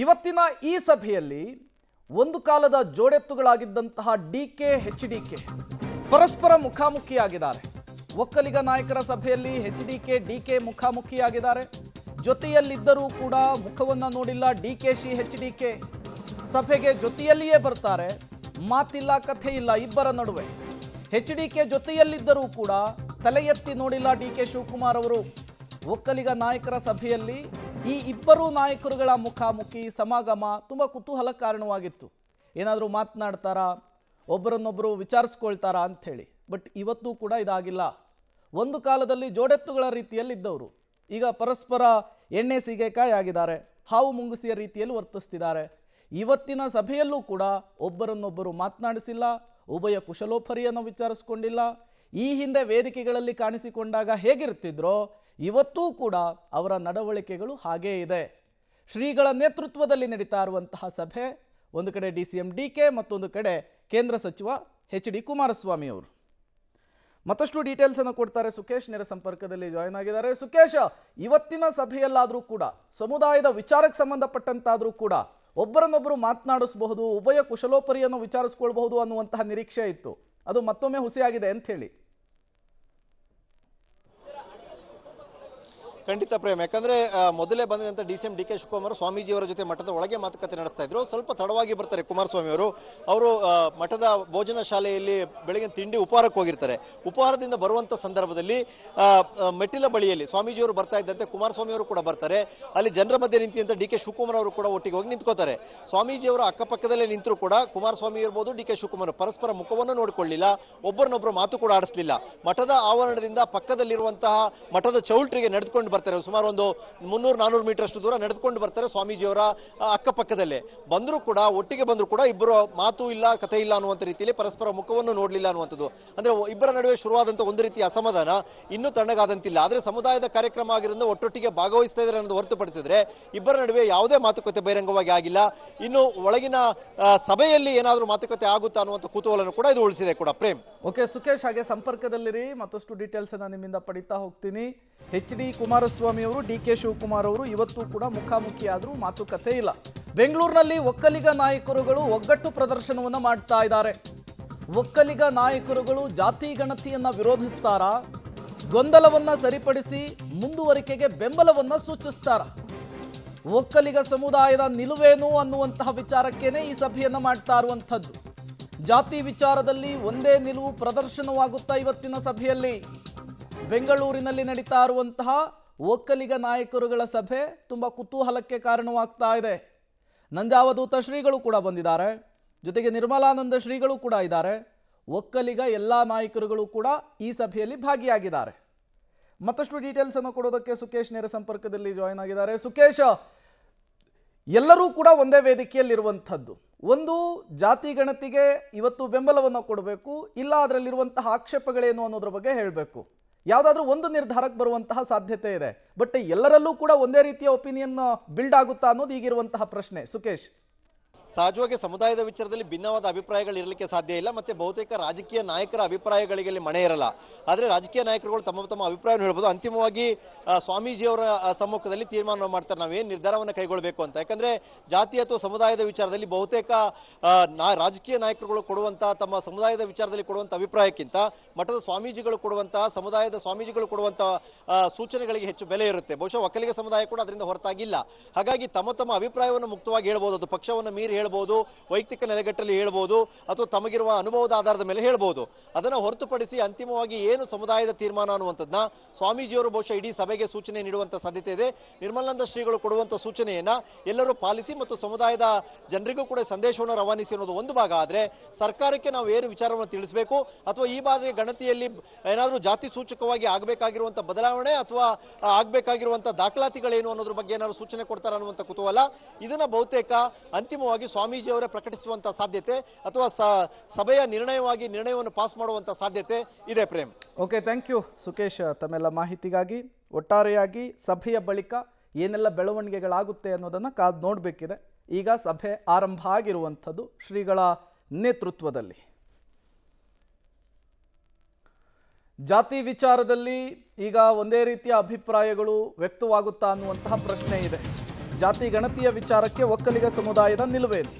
ಇವತ್ತಿನ ಈ ಸಭೆಯಲ್ಲಿ ಒಂದು ಕಾಲದ ಜೋಡೆತ್ತುಗಳಾಗಿದ್ದಂತಹ ಡಿಕೆ ಎಚ್ಡಿಕೆ ಪರಸ್ಪರ ಮುಖಾಮುಖಿಯಾಗಿದ್ದಾರೆ. ಒಕ್ಕಲಿಗ ನಾಯಕರ ಸಭೆಯಲ್ಲಿ ಎಚ್ಡಿಕೆ ಡಿಕೆ ಮುಖಾಮುಖಿಯಾಗಿದ್ದಾರೆ. ಜೊತೆಯಲ್ಲಿದ್ದರೂ ಕೂಡ ಮುಖವನ್ನ ನೋಡಿಲ್ಲ ಡಿಕೆಶಿ ಎಚ್ಡಿಕೆ. ಸಭೆಗೆ ಜೊತೆಯಲ್ಲಿಯೇ ಬರ್ತಾರೆ, ಮಾತಿಲ್ಲ ಕಥೆ ಇಲ್ಲ ಇಬ್ಬರ ನಡುವೆ. ಎಚ್ಡಿಕೆ ಜೊತೆಯಲ್ಲಿದ್ದರೂ ಕೂಡ ತಲೆ ಎತ್ತಿ ನೋಡಿಲ್ಲ ಡಿಕೆ ಶಿವಕುಮಾರ್ ಅವರು. ಒಕ್ಕಲಿಗ ನಾಯಕರ ಸಭೆಯಲ್ಲಿ ಈ ಇಬ್ಬರು ನಾಯಕರುಗಳ ಮುಖಾಮುಖಿ ಸಮಾಗಮ ತುಂಬ ಕುತೂಹಲ ಕಾರಣವಾಗಿತ್ತು. ಏನಾದರೂ ಮಾತನಾಡ್ತಾರಾ, ಒಬ್ಬರನ್ನೊಬ್ಬರು ವಿಚಾರಿಸ್ಕೊಳ್ತಾರಾ ಅಂಥೇಳಿ. ಬಟ್ ಇವತ್ತೂ ಕೂಡ ಇದಾಗಿಲ್ಲ. ಒಂದು ಕಾಲದಲ್ಲಿ ಜೋಡೆತ್ತುಗಳ ರೀತಿಯಲ್ಲಿದ್ದವರು ಈಗ ಪರಸ್ಪರ ಎಣ್ಣೆ ಸೀಗೆಕಾಯಿ ಆಗಿದ್ದಾರೆ, ಹಾವು ಮುಂಗುಸಿಯ ರೀತಿಯಲ್ಲಿ ವರ್ತಿಸ್ತಿದ್ದಾರೆ. ಇವತ್ತಿನ ಸಭೆಯಲ್ಲೂ ಕೂಡ ಒಬ್ಬರನ್ನೊಬ್ಬರು ಮಾತನಾಡಿಸಿಲ್ಲ, ಉಭಯ ಕುಶಲೋಪರಿಯನ್ನು ವಿಚಾರಿಸ್ಕೊಂಡಿಲ್ಲ. ಈ ಹಿಂದೆ ವೇದಿಕೆಗಳಲ್ಲಿ ಕಾಣಿಸಿಕೊಂಡಾಗ ಹೇಗಿರ್ತಿದ್ರೋ ಇವತ್ತೂ ಕೂಡ ಅವರ ನಡವಳಿಕೆಗಳು ಹಾಗೇ ಇದೆ. ಶ್ರೀಗಳ ನೇತೃತ್ವದಲ್ಲಿ ನಡೀತಾ ಇರುವಂತಹ ಸಭೆ, ಒಂದು ಕಡೆ DCM DK, ಮತ್ತೊಂದು ಕಡೆ ಕೇಂದ್ರ ಸಚಿವ HD ಕುಮಾರಸ್ವಾಮಿ ಅವರು. ಮತ್ತಷ್ಟು ಡೀಟೇಲ್ಸ್ ಅನ್ನು ಕೊಡ್ತಾರೆ. ಸುಖೇಶ್ ನೇರ ಸಂಪರ್ಕದಲ್ಲಿ ಜಾಯಿನ್ ಆಗಿದ್ದಾರೆ. ಸುಖೇಶ್, ಇವತ್ತಿನ ಸಭೆಯಲ್ಲಾದರೂ ಕೂಡ ಸಮುದಾಯದ ವಿಚಾರಕ್ಕೆ ಸಂಬಂಧಪಟ್ಟಂತಾದರೂ ಕೂಡ ಒಬ್ಬರನ್ನೊಬ್ಬರು ಮಾತನಾಡಿಸಬಹುದು, ಉಭಯ ಕುಶಲೋಪರಿಯನ್ನು ವಿಚಾರಿಸ್ಕೊಳ್ಬಹುದು ಅನ್ನುವಂತಹ ನಿರೀಕ್ಷೆ ಇತ್ತು. ಅದು ಮತ್ತೊಮ್ಮೆ ಹುಸಿಯಾಗಿದೆ ಅಂತ ಹೇಳಿ. ಖಂಡಿತ ಪ್ರೇಮ್, ಯಾಕಂದ್ರೆ ಮೊದಲೇ ಬಂದಂತ DCM DK ಶಿವಕುಮಾರ್ ಸ್ವಾಮೀಜಿಯವರ ಜೊತೆ ಮಠದ ಒಳಗೆ ಮಾತುಕತೆ ನಡೆಸ್ತಾ ಇದ್ರು. ಸ್ವಲ್ಪ ತಡವಾಗಿ ಬರ್ತಾರೆ ಕುಮಾರಸ್ವಾಮಿ ಅವರು ಮಠದ ಭೋಜನ ಶಾಲೆಯಲ್ಲಿ ಬೆಳಗಿನ ತಿಂಡಿ ಉಪಹಾರಕ್ಕೆ ಹೋಗಿರ್ತಾರೆ. ಉಪಹಾರದಿಂದ ಬರುವಂತ ಸಂದರ್ಭದಲ್ಲಿ ಮೆಟ್ಟಿಲ ಬಳಿಯಲ್ಲಿ ಸ್ವಾಮೀಜಿಯವರು ಬರ್ತಾ ಇದ್ದಂತೆ ಕುಮಾರಸ್ವಾಮಿ ಅವರು ಕೂಡ ಬರ್ತಾರೆ. ಅಲ್ಲಿ ಜನರ ಮಧ್ಯೆ ನಿಂತಿದ್ದಂತ DK ಶಿವಕುಮಾರ್ ಅವರು ಕೂಡ ಒಟ್ಟಿಗೆ ಹೋಗಿ ನಿಂತ್ಕೋತಾರೆ. ಸ್ವಾಮೀಜಿಯವರ ಅಕ್ಕಪಕ್ಕದಲ್ಲೇ ನಿಂತರೂ ಕೂಡ ಕುಮಾರಸ್ವಾಮಿ ಇರ್ಬೋದು, DK ಶಿವಕುಮಾರ್ ಪರಸ್ಪರ ಮುಖವನ್ನು ನೋಡಿಕೊಳ್ಳಿಲ್ಲ, ಒಬ್ಬರನ್ನೊಬ್ಬರು ಮಾತು ಕೂಡ ಆಡಿಸಲಿಲ್ಲ. ಮಠದ ಆವರಣದಿಂದ ಪಕ್ಕದಲ್ಲಿರುವಂತಹ ಮಠದ ಚೌಲ್ಟ್ರಿಗೆ ನಡೆದುಕೊಂಡು ಬರ್ತಾರೆ. ಸುಮಾರು ಒಂದು 300-400 ಮೀಟರ್ ಅಷ್ಟು ದೂರ ನಡೆದುಕೊಂಡು ಬರ್ತಾರೆ. ಸ್ವಾಮೀಜಿಯವರ ಅಕ್ಕಪಕ್ಕದಲ್ಲೇ ಬಂದರೂ ಕೂಡ, ಒಟ್ಟಿಗೆ ಬಂದರೂ ಕೂಡ ಇಬ್ಬರು ಮಾತು ಇಲ್ಲ ಕಥೆ ಇಲ್ಲ ಅನ್ನುವಂಥ ರೀತಿಯಲ್ಲಿ ಪರಸ್ಪರ ಮುಖವನ್ನು ನೋಡಲಿಲ್ಲ ಅನ್ನುವಂಥದ್ದು. ಅಂದ್ರೆ ಇಬ್ಬರ ನಡುವೆ ಶುರುವಾದಂಥ ಒಂದು ರೀತಿಯ ಅಸಮಾಧಾನ ಇನ್ನೂ ತಣ್ಣಗಾದಂತಿಲ್ಲ. ಆದರೆ ಸಮುದಾಯದ ಕಾರ್ಯಕ್ರಮ ಆಗಿರೋದ್ರಿಂದ ಒಟ್ಟೊಟ್ಟಿಗೆ ಭಾಗವಹಿಸ್ತಾ ಇದ್ದಾರೆ ಅನ್ನೋದು ಹೊರತುಪಡಿಸಿದ್ರೆ ಇಬ್ಬರ ನಡುವೆ ಯಾವುದೇ ಮಾತುಕತೆ ಬಹಿರಂಗವಾಗಿ ಆಗಿಲ್ಲ. ಇನ್ನು ಒಳಗಿನ ಸಭೆಯಲ್ಲಿ ಏನಾದರೂ ಮಾತುಕತೆ ಆಗುತ್ತಾ ಅನ್ನುವಂಥ ಕುತೂಹಲನು ಕೂಡ ಇದು ಉಳಿಸಿದೆ ಕೂಡ ಪ್ರೇಮ್. ಓಕೆ ಸುಖೇಶ್, ಹಾಗೆ ಸಂಪರ್ಕದಲ್ಲಿರಿ, ಮತ್ತಷ್ಟು ಡೀಟೇಲ್ಸ್ ಅನ್ನ ನಿಮ್ಮಿಂದ ಪಡಿತಾ ಹೋಗ್ತೀನಿ. HD ಕುಮಾರಸ್ವಾಮಿ ಅವರು DK ಶಿವಕುಮಾರ್ ಅವರು ಇವತ್ತು ಕೂಡ ಮುಖಾಮುಖಿ ಆದರೂ ಮಾತುಕತೆ ಇಲ್ಲ. ಬೆಂಗಳೂರಿನಲ್ಲಿ ಒಕ್ಕಲಿಗ ನಾಯಕರುಗಳು ಒಗ್ಗಟ್ಟು ಪ್ರದರ್ಶನವನ್ನು ಮಾಡ್ತಾ ಇದ್ದಾರೆ. ಒಕ್ಕಲಿಗ ನಾಯಕರುಗಳು ಜಾತಿ ಗಣತಿಯನ್ನ ವಿರೋಧಿಸ್ತಾರಾ, ಗೊಂದಲವನ್ನ ಸರಿಪಡಿಸಿ ಮುಂದುವರಿಕೆಗೆ ಬೆಂಬಲವನ್ನ ಸೂಚಿಸ್ತಾರ? ಒಕ್ಕಲಿಗ ಸಮುದಾಯದ ನಿಲುವೇನು ಅನ್ನುವಂತಹ ವಿಚಾರಕ್ಕೇನೆ ಈ ಸಭೆಯನ್ನ ಮಾಡ್ತಾ ಇರುವಂಥದ್ದು. ಜಾತಿ ವಿಚಾರದಲ್ಲಿ ಒಂದೇ ನಿಲುವು ಪ್ರದರ್ಶನವಾಗುತ್ತಾ ಇವತ್ತಿನ ಸಭೆಯಲ್ಲಿ. ಬೆಂಗಳೂರಿನಲ್ಲಿ ನಡೀತಾ ಇರುವಂತಹ ಒಕ್ಕಲಿಗ ನಾಯಕರುಗಳ ಸಭೆ ತುಂಬ ಕುತೂಹಲಕ್ಕೆ ಕಾರಣವಾಗ್ತಾ ಇದೆ. ನಂಜಾವಧೂತ ಶ್ರೀಗಳು ಕೂಡ ಬಂದಿದ್ದಾರೆ, ಜೊತೆಗೆ ನಿರ್ಮಲಾನಂದ ಶ್ರೀಗಳು ಕೂಡ ಇದ್ದಾರೆ. ಒಕ್ಕಲಿಗ ಎಲ್ಲ ನಾಯಕರುಗಳು ಕೂಡ ಈ ಸಭೆಯಲ್ಲಿ ಭಾಗಿಯಾಗಿದ್ದಾರೆ. ಮತ್ತಷ್ಟು ಡೀಟೇಲ್ಸ್ ಅನ್ನು ಕೊಡೋದಕ್ಕೆ ಸುಖೇಶ್ ನೇರ ಸಂಪರ್ಕದಲ್ಲಿ ಜಾಯಿನ್ ಆಗಿದ್ದಾರೆ. ಸುಖೇಶ್, ಎಲ್ಲರೂ ಕೂಡ ಒಂದೇ ವೇದಿಕೆಯಲ್ಲಿರುವಂಥದ್ದು. ಒಂದು ಜಾತಿ ಗಣತಿಗೆ ಇವತ್ತು ಬೆಂಬಲವನ್ನು ಕೊಡಬೇಕು, ಇಲ್ಲ ಅದರಲ್ಲಿರುವಂತಹ ಆಕ್ಷೇಪಗಳೇನು ಅನ್ನೋದ್ರ ಬಗ್ಗೆ ಹೇಳಬೇಕು. ಯಾವುದಾದ್ರೂ ಒಂದು ನಿರ್ಧಾರಕ್ಕೆ ಬರುವಂತಹ ಸಾಧ್ಯತೆ ಇದೆ. ಬಟ್ ಎಲ್ಲರಲ್ಲೂ ಕೂಡ ಒಂದೇ ರೀತಿಯ ಒಪಿನಿಯನ್ ಬಿಲ್ಡ್ ಆಗುತ್ತಾ ಅನ್ನೋದು ಈಗಿರುವಂತಹ ಪ್ರಶ್ನೆ. ಸುಖೇಶ್, ಸಹಜವಾಗಿ ಸಮುದಾಯದ ವಿಚಾರದಲ್ಲಿ ಭಿನ್ನವಾದ ಅಭಿಪ್ರಾಯಗಳು ಇರಲಿಕ್ಕೆ ಸಾಧ್ಯ ಇಲ್ಲ. ಮತ್ತೆ ಬಹುತೇಕ ರಾಜಕೀಯ ನಾಯಕರ ಅಭಿಪ್ರಾಯಗಳಿಗೆ ಮಣೆ ಇರಲ್ಲ. ಆದರೆ ರಾಜಕೀಯ ನಾಯಕರುಗಳು ತಮ್ಮ ಅಭಿಪ್ರಾಯವನ್ನು ಹೇಳ್ಬೋದು. ಅಂತಿಮವಾಗಿ ಸ್ವಾಮೀಜಿಯವರ ಸಮ್ಮುಖದಲ್ಲಿ ತೀರ್ಮಾನ ಮಾಡ್ತಾರೆ, ನಾವೇನು ನಿರ್ಧಾರವನ್ನು ಕೈಗೊಳ್ಳಬೇಕು ಅಂತ. ಯಾಕಂದ್ರೆ ಜಾತಿ ಅಥವಾ ಸಮುದಾಯದ ವಿಚಾರದಲ್ಲಿ ಬಹುತೇಕ ರಾಜಕೀಯ ನಾಯಕರುಗಳು ಕೊಡುವಂತಹ ತಮ್ಮ ಸಮುದಾಯದ ವಿಚಾರದಲ್ಲಿ ಕೊಡುವಂಥ ಅಭಿಪ್ರಾಯಕ್ಕಿಂತ ಮಠದ ಸ್ವಾಮೀಜಿಗಳು ಕೊಡುವಂತಹ ಸಮುದಾಯದ ಸ್ವಾಮೀಜಿಗಳು ಕೊಡುವಂತಹ ಸೂಚನೆಗಳಿಗೆ ಹೆಚ್ಚು ಬೆಲೆ ಇರುತ್ತೆ. ಬಹುಶಃ ಒಕ್ಕಲಿಗ ಸಮುದಾಯ ಕೂಡ ಅದರಿಂದ ಹೊರತಾಗಿಲ್ಲ. ಹಾಗಾಗಿ ತಮ್ಮ ಅಭಿಪ್ರಾಯವನ್ನು ಮುಕ್ತವಾಗಿ ಹೇಳ್ಬೋದು. ಅದು ಪಕ್ಷವನ್ನು ಮೀರಿ ಹೇಳ್ಬೋದು, ವೈಯಕ್ತಿಕ ನೆಲೆಗಟ್ಟಲ್ಲಿ ಹೇಳ್ಬೋದು, ಅಥವಾ ತಮಗಿರುವ ಅನುಭವದ ಆಧಾರದ ಮೇಲೆ ಹೇಳ್ಬೋದು. ಅದನ್ನು ಹೊರತುಪಡಿಸಿ ಅಂತಿಮವಾಗಿ ಏನು ಸಮುದಾಯದ ತೀರ್ಮಾನ ಅನ್ನುವಂಥದ್ದನ್ನ ಸ್ವಾಮೀಜಿಯವರು ಬಹುಶಃ ಇಡೀ ಸಭೆಗೆ ಸೂಚನೆ ನೀಡುವಂಥ ಸಾಧ್ಯತೆ ಇದೆ. ನಿರ್ಮಲಾನಂದ ಶ್ರೀಗಳು ಕೊಡುವಂಥ ಸೂಚನೆಯನ್ನ ಎಲ್ಲರೂ ಪಾಲಿಸಿ ಮತ್ತು ಸಮುದಾಯದ ಜನರಿಗೂ ಕೂಡ ಸಂದೇಶವನ್ನು ರವಾನಿಸಿ ಅನ್ನೋದು ಒಂದು ಭಾಗ. ಆದರೆ ಸರ್ಕಾರಕ್ಕೆ ನಾವು ಏನು ವಿಚಾರವನ್ನು ತಿಳಿಸಬೇಕು, ಅಥವಾ ಈ ಬಾರಿ ಗಣತಿಯಲ್ಲಿ ಏನಾದರೂ ಜಾತಿ ಸೂಚಕವಾಗಿ ಆಗಬೇಕಾಗಿರುವಂಥ ಬದಲಾವಣೆ ಅಥವಾ ಆಗಬೇಕಾಗಿರುವಂಥ ದಾಖಲಾತಿಗಳೇನು ಅನ್ನೋದ್ರ ಬಗ್ಗೆ ಏನಾದರೂ ಸೂಚನೆ ಕೊಡ್ತಾರೆ ಅನ್ನುವಂಥ ಕುತೂಹಲ. ಇದನ್ನ ಬಹುತೇಕ ಅಂತಿಮವಾಗಿ ಸ್ವಾಮೀಜಿಯವರೇ ಪ್ರಕಟಿಸುವಂತ ಸಾಧ್ಯತೆ ಅಥವಾ ಸಭೆಯ ನಿರ್ಣಯವನ್ನು ಪಾಸ್ ಮಾಡುವಂತ ಸಾಧ್ಯತೆ ಇದೆ Prem. Okay, thank you Sukhesh ತಮ್ಮೆಲ್ಲ ಮಾಹಿತಿಗಾಗಿ. ಒಟ್ಟಾರೆಯಾಗಿ ಸಭೆಯ ಬಳಿಕ ಏನೆಲ್ಲ ಬೆಳವಣಿಗೆಗಳಾಗುತ್ತೆ ಅನ್ನೋದನ್ನು ಕಾದು ನೋಡಬೇಕಿದೆ. ಈಗ ಸಭೆ ಆರಂಭ ಆಗಿರುವಂಥದ್ದು ಶ್ರೀಗಳ ನೇತೃತ್ವದಲ್ಲಿ. ಜಾತಿ ವಿಚಾರದಲ್ಲಿ ಈಗ ಒಂದೇ ರೀತಿಯ ಅಭಿಪ್ರಾಯಗಳು ವ್ಯಕ್ತವಾಗುತ್ತಾ ಅನ್ನುವಂತಹ ಪ್ರಶ್ನೆ ಇದೆ. ಜಾತಿ ಗಣತಿಯ ವಿಚಾರಕ್ಕೆ ಒಕ್ಕಲಿಗ ಸಮುದಾಯದ ನಿಲುವೇನು?